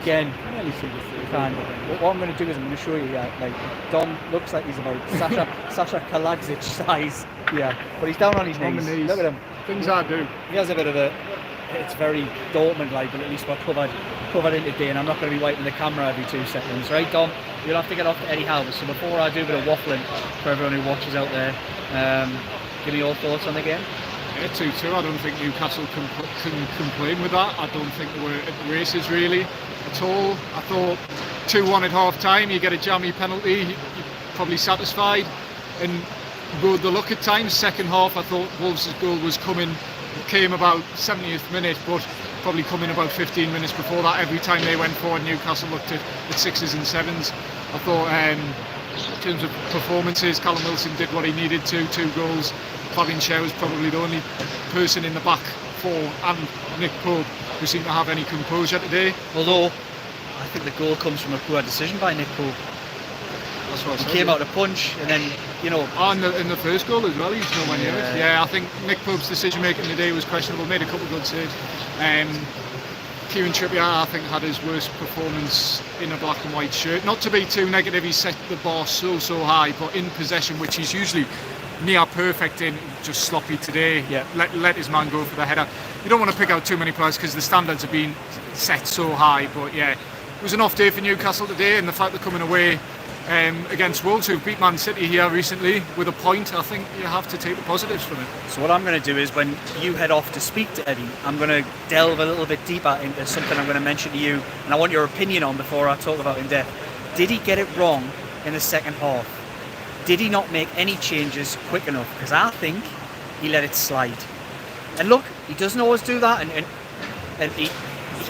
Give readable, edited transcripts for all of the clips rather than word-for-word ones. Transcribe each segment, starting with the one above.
Again, Nearly see the third. can. What I'm going to do is I'm going to show you like Dom looks like he's about Sasha Kalagzic size. Yeah, but he's down on his On knees. the knees. Look at him. Things I do. He has a bit of a. It's very Dortmund-like, but at least we're covered in today, and I'm not going to be wiping the camera every 2 seconds, right, Dom? You'll have to get off to Eddie Howe. So before I do a bit of waffling for everyone who watches out there, give me your thoughts on the game. Yeah, 2-2. I don't think Newcastle can complain with that. I don't think they were at the races really at all. I thought 2-1 at half time, you get a jammy penalty, you're probably satisfied and rode the luck at times. Second half, I thought Wolves' goal was coming. It came about 70th minute, but probably coming about 15 minutes before that. Every time they went forward, Newcastle looked at 6s and 7s. I thought in terms of performances, Callum Wilson did what he needed to, 2 goals. Fabian Schär was probably the only person in the back four, and Nick Pope, who seemed to have any composure today. Although, I think the goal comes from a poor decision by Nick Pope. That's what I said, He came out a punch, and then, you know... And in the first goal as well, he's nowhere near it. Yeah, I think Nick Pope's decision making today was questionable, made a couple of good saves. Kieran Trippier, I think, had his worst performance in a black and white shirt. Not to be too negative, he set the bar so high, but in possession, which he's usually near perfect in, just sloppy today. Yeah. Let his man go for the header. You don't want to pick out too many players because the standards have been set so high, but yeah, it was an off day for Newcastle today, and the fact they're coming away against Wolves, who beat Man City here recently with a point, I think you have to take the positives from it. So what I'm going to do is, when you head off to speak to Eddie, I'm going to delve a little bit deeper into something I'm going to mention to you, and I want your opinion on before I talk about in depth. Did he get it wrong in the second half? Did he not make any changes quick enough? Because I think he let it slide. And look, he doesn't always do that, and he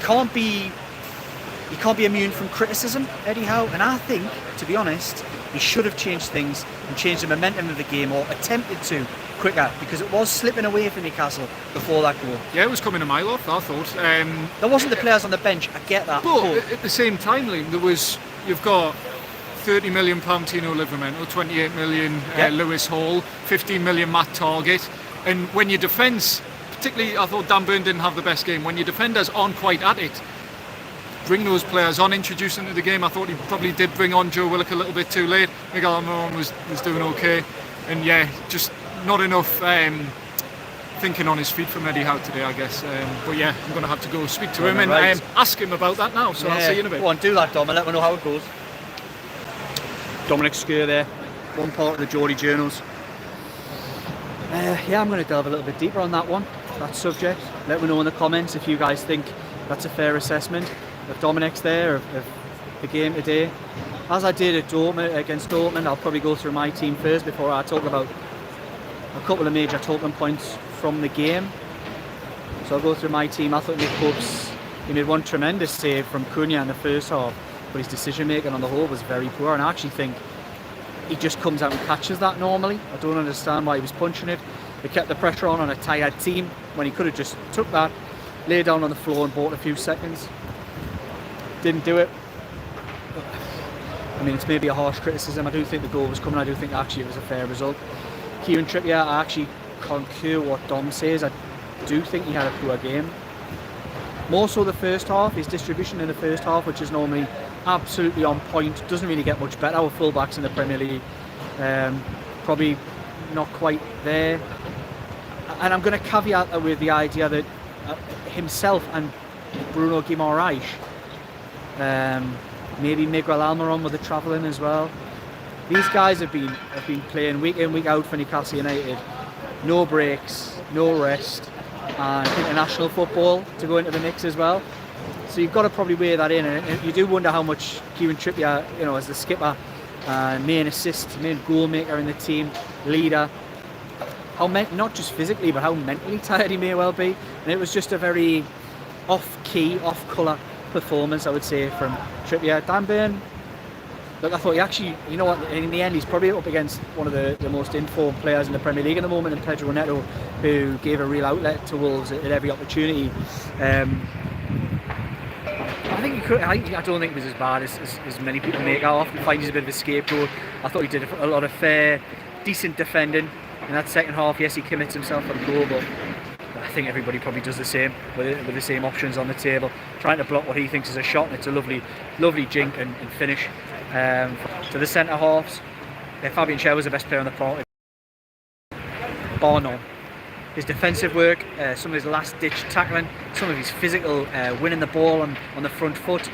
can't be immune from criticism, Eddie Howe. And I think, to be honest, he should have changed things and changed the momentum of the game, or attempted to, quicker, because it was slipping away from Newcastle before that goal. Yeah, it was coming a mile off, I thought. There wasn't the players on the bench, I get that. But at the same time, Liam, you've got £30 million Tino Livramento, 28 million Lewis Hall, 15 million Matt Target, and when your defence, particularly I thought Dan Burn didn't have the best game, when your defenders aren't quite at it, bring those players on, introduce them to the game. I thought he probably did bring on Joe Willock a little bit too late. Miguel Almiron was doing okay, and yeah, just not enough thinking on his feet from Eddie Howe today, I guess. But yeah, I'm going to have to go speak to him and ask him about that now, so I'll see you in a bit. Go on, do that, Dom, and let me know how it goes. Dominic Skir there, one part of the Geordie Journos. Yeah, I'm going to delve a little bit deeper on that one, that subject. Let me know in the comments if you guys think that's a fair assessment of Dominic's there, of the game today. As I did at Dortmund, against Dortmund, I'll probably go through my team first before I talk about a couple of major talking points from the game. So I'll go through my team. I thought Nick Pope's, he made one tremendous save from Cunha in the first half, but his decision making on the whole was very poor, and I actually think he just comes out and catches that normally. I don't understand why he was punching it. He kept the pressure on a tired team when he could have just took that, lay down on the floor and bought a few seconds. Didn't do it. I mean, it's maybe a harsh criticism. I do think the goal was coming. I do think actually it was a fair result. Kieran Trippier, I actually concur what Dom says. I do think he had a poor game. More so the first half, his distribution in the first half, which is normally absolutely on point, doesn't really get much better with full-backs in the Premier League. Probably not quite there. And I'm going to caveat that with the idea that himself and Bruno Guimaraes, maybe Miguel Almiron with the travelling as well. These guys have been playing week in, week out for Newcastle United. No breaks, no rest, and international football to go into the mix as well. So you've got to probably weigh that in, and you do wonder how much Kieran Trippier, as the skipper, main assist, main goal maker in the team, leader, not just physically but how mentally tired he may well be. And it was just a very off-key, off-colour performance, I would say, from Trippier. Dan Burn, look, I thought he actually, in the end he's probably up against one of the most informed players in the Premier League at the moment, in Pedro Neto, who gave a real outlet to Wolves at every opportunity. I think he could. I don't think it was as bad as many people make out. I often find he's a bit of a scapegoat. I thought he did a lot of fair, decent defending in that second half. Yes, he commits himself on the goal, but I think everybody probably does the same with the same options on the table, trying to block what he thinks is a shot, and it's a lovely jink and finish. To the centre halves, Fabian Schär was the best player on the park, bar none. His defensive work, some of his last-ditch tackling, some of his physical winning the ball on the front foot,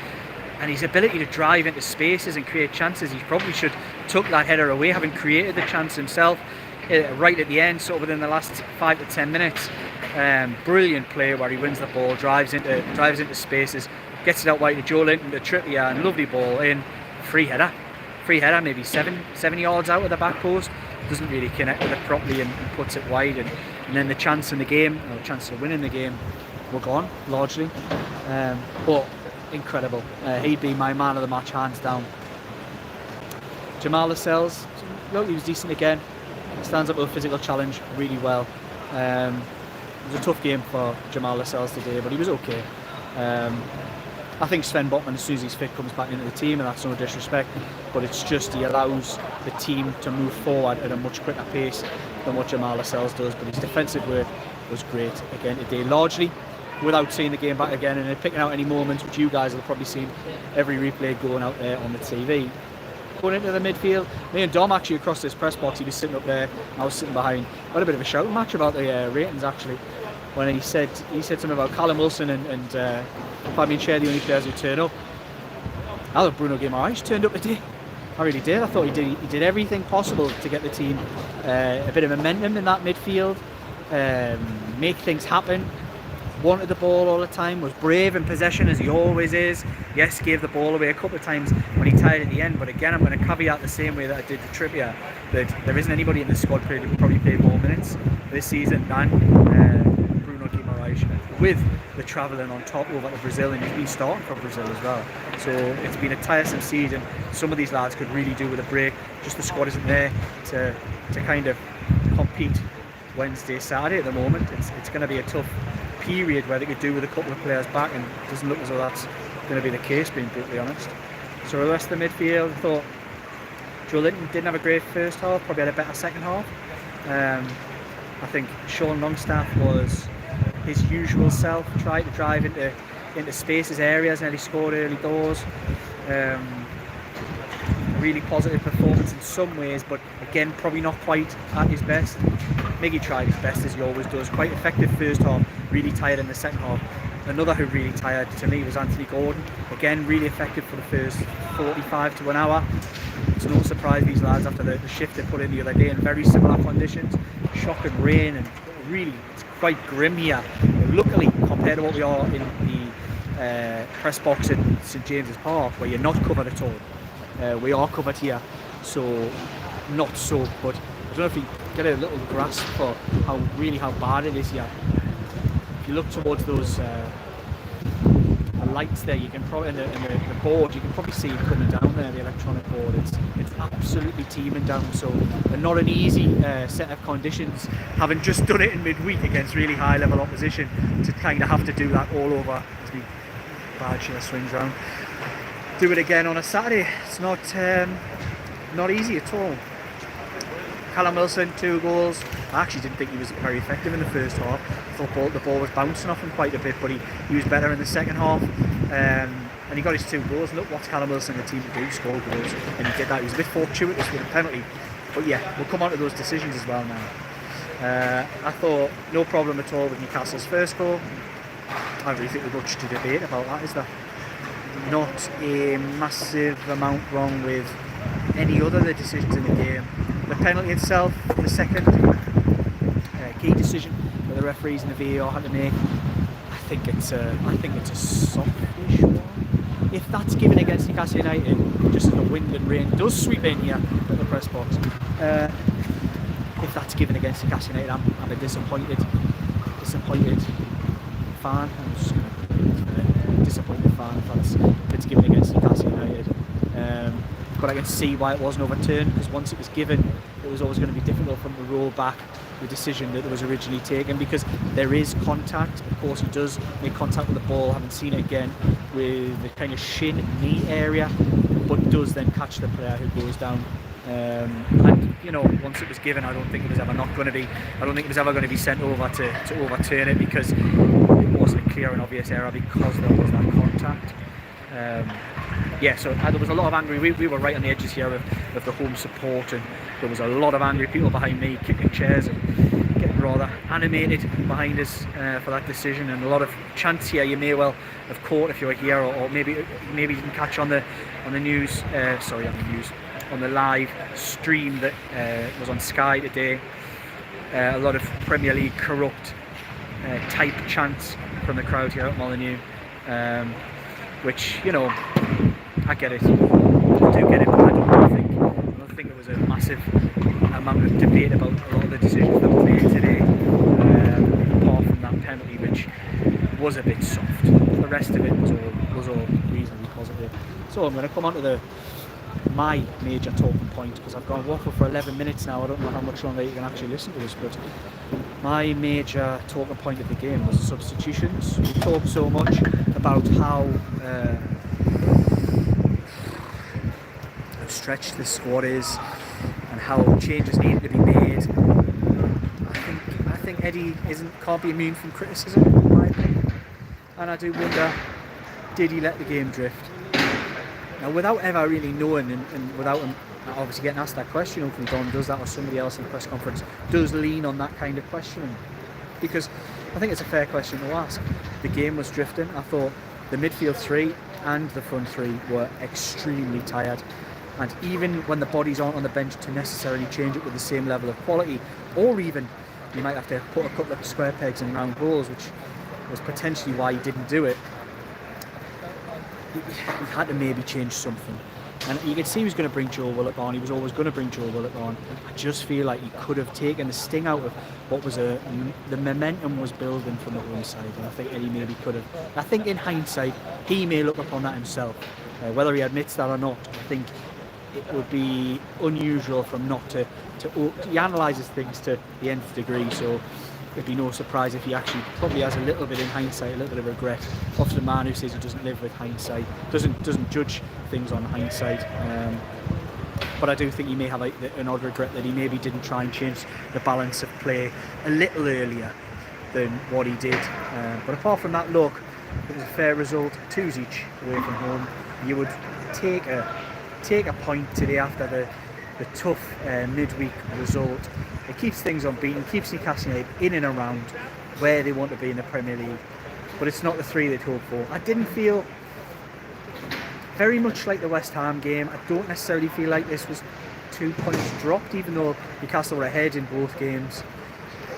and his ability to drive into spaces and create chances. He probably should tuck that header away, having created the chance himself right at the end, sort of within the last 5 to 10 minutes. Brilliant play where he wins the ball, drives into spaces, gets it out wide to Joe Linton, to Trippier, and lovely ball in. Free header, maybe 7 yards out of the back post. Doesn't really connect with it properly and puts it wide, and then the chance in the game, or the chance of winning the game, were gone largely. But incredible. He'd be my man of the match hands down. Jamal Lascelles, look, he was decent again. Stands up to a physical challenge really well. It was a tough game for Jamal Lascelles today, but he was okay. I think Sven Botman, as soon as he's fit, comes back into the team, and that's no disrespect, but it's just he allows the team to move forward at a much quicker pace than what Jamal Lascelles does. But his defensive work was great again today, largely without seeing the game back again and picking out any moments which you guys have probably seen every replay going out there on the TV. Going into the midfield, me and Dom actually across this press box, he was sitting up there, I was sitting behind. We had a bit of a shouting match about the ratings actually, when he said something about Callum Wilson and Fabian Schär, the only players who turn up. I thought Bruno Guimaraes turned up today. I really did. I thought he did everything possible to get the team a bit of momentum in that midfield, make things happen. Wanted the ball all the time, was brave in possession as he always is. Yes, gave the ball away a couple of times when he tired at the end, but again, I'm going to caveat the same way that I did with Trippier, that there isn't anybody in the squad who probably played more minutes this season than Bruno Guimaraes, with the travelling on top over to Brazil, and he's been starting for Brazil as well. So it's been a tiresome season. Some of these lads could really do with a break. Just the squad isn't there to kind of compete Wednesday, Saturday at the moment. It's going to be a tough period where they could do with a couple of players back, and it doesn't look as though that's going to be the case, being brutally honest. So the rest of the midfield, I thought Joe Linton didn't have a great first half, probably had a better second half. I think Sean Longstaff was his usual self, tried to drive into spaces, areas, nearly scored early doors. A really positive performance in some ways, but again, probably not quite at his best. Miggy tried his best, as he always does. Quite effective first half, really tired in the second half. Another who really tired to me was Anthony Gordon. Again, really effective for the first 45 to an hour. It's no surprise these lads, after the shift they put in the other day in very similar conditions, shock and rain, and really it's quite grim here. Luckily, compared to what we are in the press box in St James's Park, where you're not covered at all. We are covered here, so not so, but I don't know if you get a little grasp for how bad it is here. If you look towards those lights there, you can probably, and the board, you can probably see it coming down there, the electronic board. It's absolutely teeming down, so not an easy set of conditions, having just done it in midweek against really high level opposition, to kind of have to do that all over as the bad share swings round. Do it again on a Saturday. It's not easy at all. Callum Wilson, 2 goals. I actually didn't think he was very effective in the first half. I thought the ball was bouncing off him quite a bit, but he was better in the second half. And he got his 2 goals. Look, what's Callum Wilson and the team to do? Score goals. And he did that. He was a bit fortuitous with a penalty. But yeah, we'll come on to those decisions as well now. I thought no problem at all with Newcastle's first goal. I don't really think there's much to debate about that, is there? Not a massive amount wrong with any other of the decisions in the game. The penalty itself, the second key decision that the referees and the VAR had to make, I think it's a softish one. If that's given against Newcastle United, just as the wind and rain does sweep in here at the press box, if that's given against Newcastle United, I'm a disappointed fan. I'm just disappointed fan if it's given against Newcastle United. But I can see why it wasn't overturned, because once it was given, it was always going to be difficult for him to roll back the decision that was originally taken, because there is contact. Of course, he does make contact with the ball. I haven't seen it again with the kind of shin knee area, but does then catch the player who goes down. And you know, once it was given, I don't think it was ever not going to be. I don't think it was ever going to be sent over to overturn it, because it wasn't a clear and obvious error because there was that contact. Yeah, so there was a lot of angry. We were right on the edges here of the home support, and there was a lot of angry people behind me kicking chairs and getting rather animated behind us for that decision. And a lot of chants here you may well have caught if you were here, or maybe you didn't catch on the news. On the live stream that was on Sky today. A lot of Premier League corrupt type chants from the crowd here at Molineux, which, you know, I get it. I do get it, but I don't think there was a massive amount of debate about a lot of the decisions that were made today, apart from that penalty, which was a bit soft. The rest of it was all reasonably positive. So I'm going to come on to my major talking point, because I've gone waffle for 11 minutes now. I don't know how much longer you can actually listen to this, but my major talking point of the game was the substitutions. We talked so much about how stretched the squad is and how changes need to be made. I think Eddie can't be immune from criticism, in my opinion, and I do wonder, did he let the game drift? Now, without ever really knowing, and without him obviously getting asked that question, hopefully Don does that, or somebody else in the press conference does lean on that kind of questioning, because I think it's a fair question to ask. The game was drifting. I thought the midfield three and the front three were extremely tired, and even when the bodies aren't on the bench to necessarily change it with the same level of quality, or even you might have to put a couple of square pegs in round holes, which was potentially why he didn't do it. He had to maybe change something, and you could see he was going to bring Joe Willock on. He was always going to bring Joe Willock on. I just feel like he could have taken the sting out of what was the momentum was building from the home side, and I think Eddie maybe could have. I think in hindsight he may look upon that himself, whether he admits that or not. I think it would be unusual for him not to he analyses things to the nth degree, so it'd be no surprise if he actually probably has a little bit in hindsight, a little bit of regret. Often a man who says he doesn't live with hindsight, doesn't judge things on hindsight. But I do think he may have an odd regret that he maybe didn't try and change the balance of play a little earlier than what he did. But apart from that, look, it was a fair result, 2s each away from home. You would take a point today after the tough midweek result. It keeps things unbeaten, keeps Newcastle United in and around where they want to be in the Premier League, but it's not the 3 they'd hoped for. I didn't feel very much like the West Ham game. I don't necessarily feel like this was 2 points dropped, even though Newcastle were ahead in both games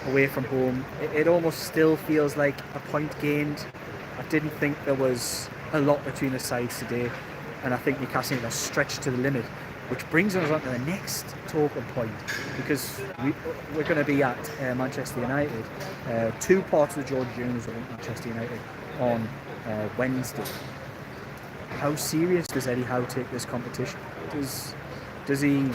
away from home. It almost still feels like a point gained. I didn't think there was a lot between the sides today, and I think Newcastle United are stretched to the limit. Which brings us on to the next talking point, because we're going to be at Manchester United, 2 parts of the Geordie Journos at Manchester United on Wednesday. How serious does Eddie Howe take this competition? Does he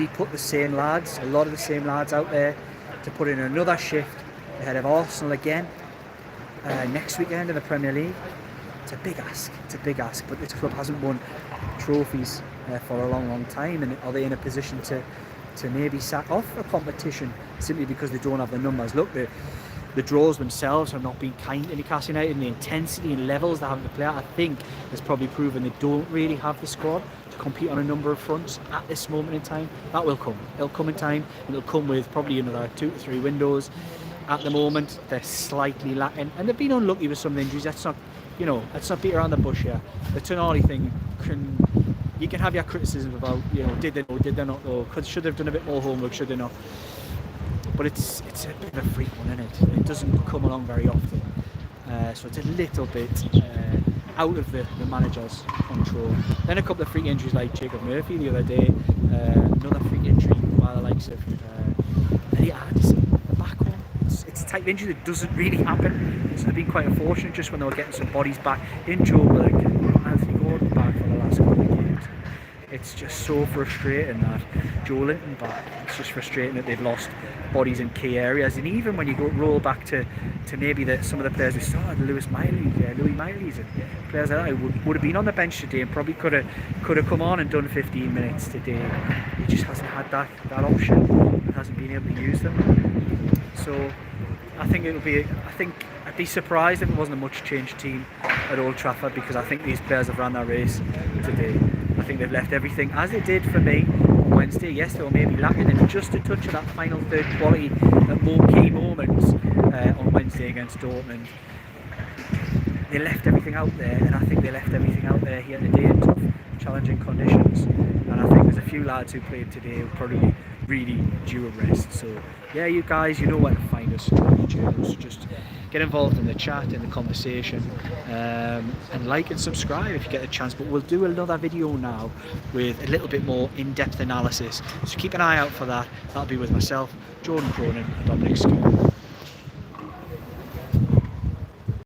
put the same lads, a lot of the same lads out there, to put in another shift ahead of Arsenal again next weekend in the Premier League? It's a big ask, but this club hasn't won trophies for a long time, and are they in a position to maybe sack off a competition simply because they don't have the numbers? Look, the draws themselves have not been kind to Newcastle United, and the intensity and levels they're having to play at, I think, has probably proven they don't really have the squad to compete on a number of fronts at this moment in time. That will come. It'll come in time, and it'll come with probably another 2 to 3 windows. At the moment, they're slightly lacking, and they've been unlucky with some injuries. Let's not beat around the bush here. The Tonali thing you can have your criticism about, did they know, did they not know, should they have done a bit more homework, should they not? But it's a bit of a freak one, isn't it? It doesn't come along very often. So it's a little bit out of the manager's control. Then a couple of freak injuries like Jacob Murphy the other day, another freak injury by the likes of Elliot Anderson, the back one. It's a type of injury that doesn't really happen. So they've been quite unfortunate just when they were getting some bodies back in Joe Willock and Anthony Gordon back for the last couple of games. It's just so frustrating that Joe Linton back. It's just frustrating that they've lost bodies in key areas. And even when you roll back to maybe some of the players we saw, Louis Miley's and players like that who would have been on the bench today and probably could have come on and done 15 minutes today. He just hasn't had that option and hasn't been able to use them. So I think I'd be surprised if it wasn't a much changed team at Old Trafford, because I think these players have ran their race today. I think they've left everything as they did for me on Wednesday. Yes, they were maybe lacking in just a touch of that final third quality at more key moments on Wednesday against Dortmund. They left everything out there, and I think they left everything out there here today in tough, challenging conditions. And I think there's a few lads who played today who probably really due a rest. So yeah, you guys, you know where to find us, Geordie Journos. Just get involved in the chat, in the conversation, and like and subscribe if you get a chance. But we'll do another video now with a little bit more in-depth analysis, so keep an eye out for that. That'll be with myself, Jordan Cronin and Dominic Skew.